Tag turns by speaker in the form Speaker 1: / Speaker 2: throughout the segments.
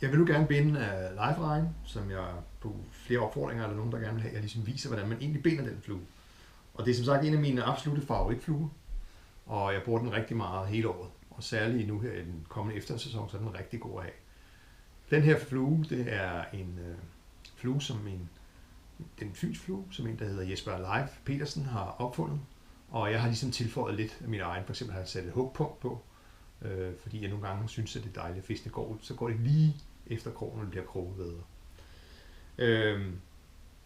Speaker 1: Jeg vil nu gerne binde af live-regn, som jeg på flere opfordringer eller nogen, der gerne vil have, jeg ligesom viser, hvordan man egentlig binder den flue. Og det er som sagt en af mine absolutte favoritfluer, og jeg bruger den rigtig meget hele året. Og særligt nu her i den kommende eftersæson, så er den rigtig god at have. Den her flue, det er en flue, som den fynsflue, som en, der hedder Jesper Leif Petersen, har opfundet. Og jeg har ligesom tilføjet lidt af min egen. For eksempel har jeg sat et hugpunkt på, fordi jeg nogle gange synes, at det er dejligt, at fiskene går ud. Så går det lige efter krogen, og det bliver kroget bedre.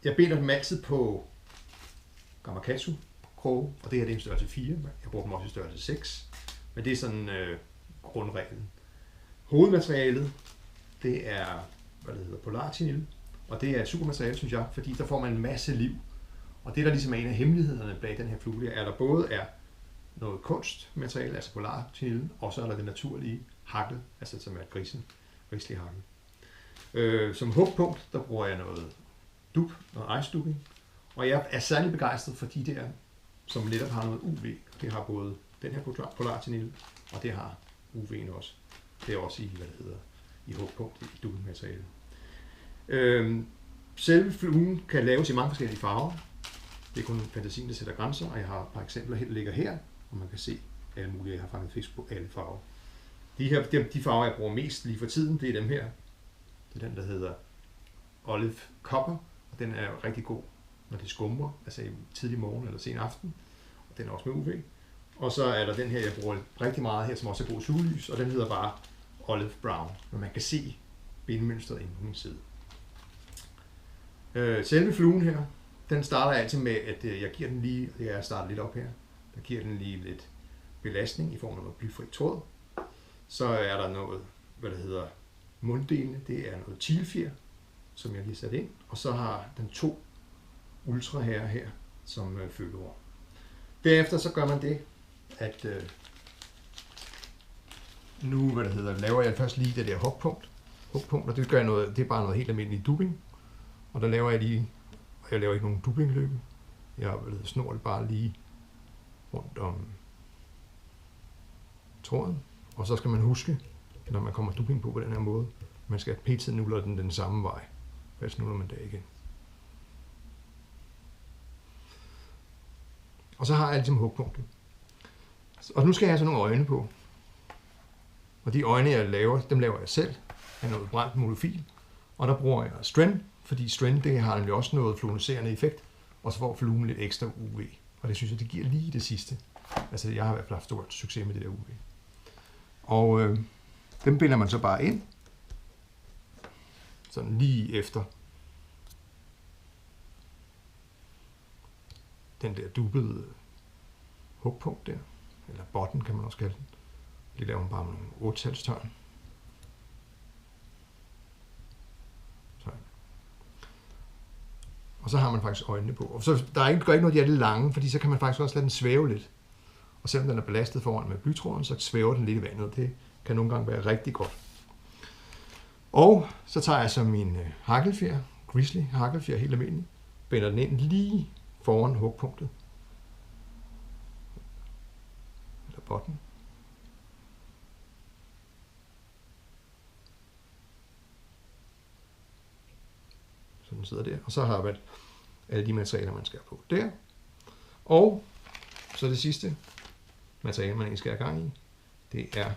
Speaker 1: Jeg binder dem altid på Gamakatsu kroge, og det her det er en størrelse 4. Jeg bruger dem også i størrelse 6, men det er sådan grundreglen. Hovedmaterialet, det er, polartinil, og det er et super materiale, synes jeg, fordi der får man en masse liv. Og det, der ligesom er en af hemmelighederne bag den her flue, er, at der både er noget kunstmateriale, altså polartinil, og så er der det naturlige hakkel, altså som er grislig hakkel. Som hugpunkt, der bruger jeg noget noget ice dubbing, og jeg er særlig begejstret for de der, som netop har noget UV. Det har både den her polartinil, og det har UV'en også. Det er også i hugpunkt, i dubbingmateriale. Selve fluen kan laves i mange forskellige farver. Det er kun fantasien, der sætter grænser, og jeg har et par eksempler, der ligger her, og man kan se alle mulige, jeg har fanget fisk på alle farver. De farver, jeg bruger mest lige for tiden, det er dem her. Det er den, der hedder Olive Copper, og den er rigtig god, når det skumrer, altså i tidlig morgen eller sen aften, og den er også med UV. Og så er der den her, jeg bruger rigtig meget her, som også er god sollys, og den hedder bare Olive Brown, men man kan se bindemønstret inde på min side. Selve fluen her, den starter altid med, at jeg giver den lige, det er at starte lidt op her, der giver den lige lidt belastning i form af noget blyfri tråd. Så er der noget, munddelene, det er noget chilfjer, som jeg lige sat ind, og så har den 2 ultra her som følgeord. Derefter så gør man det, at laver jeg først lige det der hugpunkt, og det gør jeg noget, det er bare noget helt almindeligt dubbing, og der laver jeg lige, og jeg laver ikke nogen dubbingløbe, jeg snor det bare lige rundt om tråden, og så skal man huske, når man kommer dubbing på den her måde, man skal pt. Nuller den samme vej, ellers nuller man det igen. Og så har jeg ligesom hugpunktet. Og nu skal jeg have sådan nogle øjne på. Og de øjne, jeg laver, dem laver jeg selv af noget brændt molofil. Og der bruger jeg Stren, fordi Stren det har nemlig også noget fluorescerende effekt, og så får fluen lidt ekstra UV. Og det synes jeg, det giver lige det sidste. Altså jeg har i hvert fald haft stor succes med det der UV. Og dem binder man så bare ind. Sådan lige efter den der dubbede hugpunkt der, eller botten kan man også kalde den. Det laver man bare med nogle 8-talstørn. Og så har man faktisk øjnene på. Og så gør ikke noget, de er lidt lange, fordi så kan man faktisk også lade den svæve lidt. Og selvom den er belastet foran med blytråden, så svæver den lidt i vandet. Det kan nogle gange være rigtig godt. Og så tager jeg så min hakkelfjer, grizzly hakkelfjer helt almindelig, binder den ind lige foran hugpunktet. Eller botten. Så den sidder der. Og så har man alle de materialer, man skal have på der. Og så det sidste materiale, man egentlig skal have gang i, det er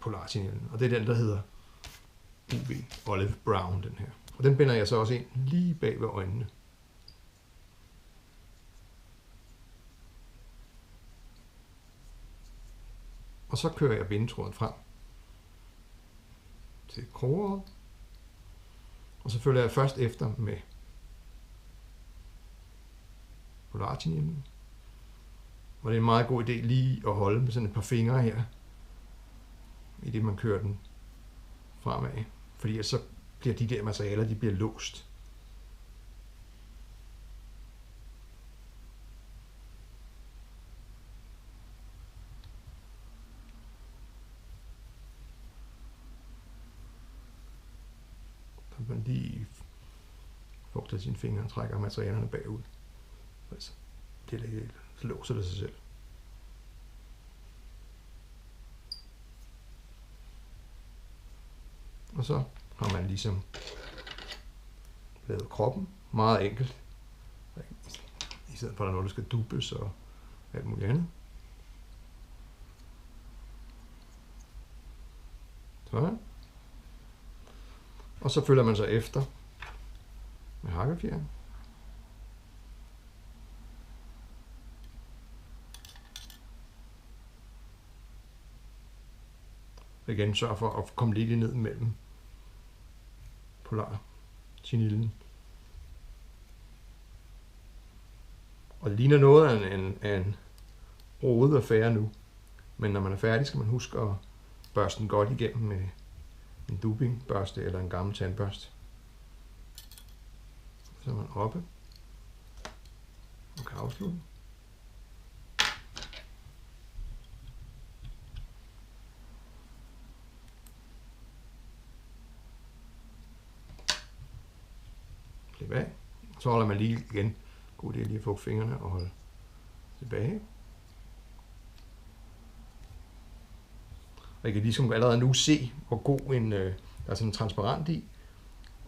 Speaker 1: polartinellen. Og det er den, der hedder UV Olive Brown, den her. Og den binder jeg så også ind lige bag ved øjnene. Og så kører jeg bindetråden frem til krogeret. Og så følger jeg først efter med polartinellen. Og det er en meget god idé lige at holde med sådan et par fingre her, i det man kører den fremad. Fordi så bliver de der materialer, de bliver låst. Så man lige fugter sine fingre og trækker materialerne bagud. Altså, så låser det sig selv. Og så har man ligesom lavet kroppen meget enkelt. I stedet for, at der er noget, der skal dubbes og alt muligt andet. Sådan. Og så følger man så efter med hakkefjeren. Igen sørg for at komme lidt ned mellem polarchinillen. Og det ligner noget af en rodet affære nu. Men når man er færdig, skal man huske at børste den godt igennem med en dubbingbørste eller en gammel tandbørste. Så er man oppe og kan afslutte. Klip af. Så holder man lige igen. God idé lige at få fingrene og holde tilbage. Og I kan ligesom allerede nu se, hvor god en, der er sådan transparent i,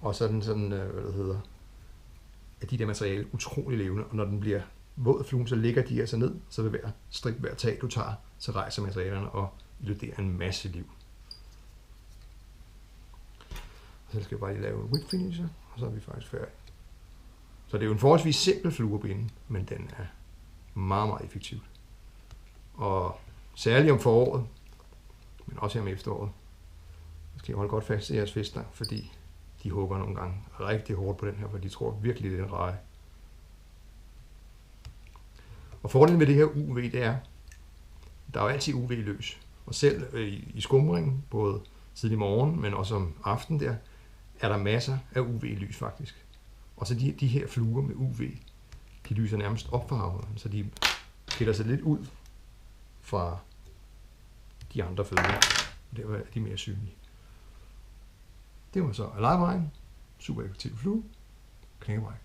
Speaker 1: og så er den sådan, hvad det hedder, at de der materiale utrolig levende, og når den bliver våd fluen, så ligger de altså ned, så ved hver strik, hver tag du tager, så rejser materialerne og illuderer en masse liv. Og så skal jeg bare lige lave en whip finisher, og så er vi faktisk færdige. Så det er jo en forholdsvis simpel fluebinde, men den er meget, meget effektiv. Og særligt om foråret, men også her om efteråret, så skal I holde godt fast i jeres fiskestang, fordi de hugger nogle gange rigtig hårdt på den her, for de tror virkelig, det er en reje. Og fordelen ved det her UV, det er, der er jo altid UV løs. Og selv i skumringen, både tidlig morgen, men også om aftenen der, er der masser af UV-lys faktisk. Og så de her fluer med UV, de lyser nærmest op for havren, så de skiller sig lidt ud fra de andre fødevarer. Der var de mere synlige. Det var så Alive Vine, super effektiv flue, knækkebræk.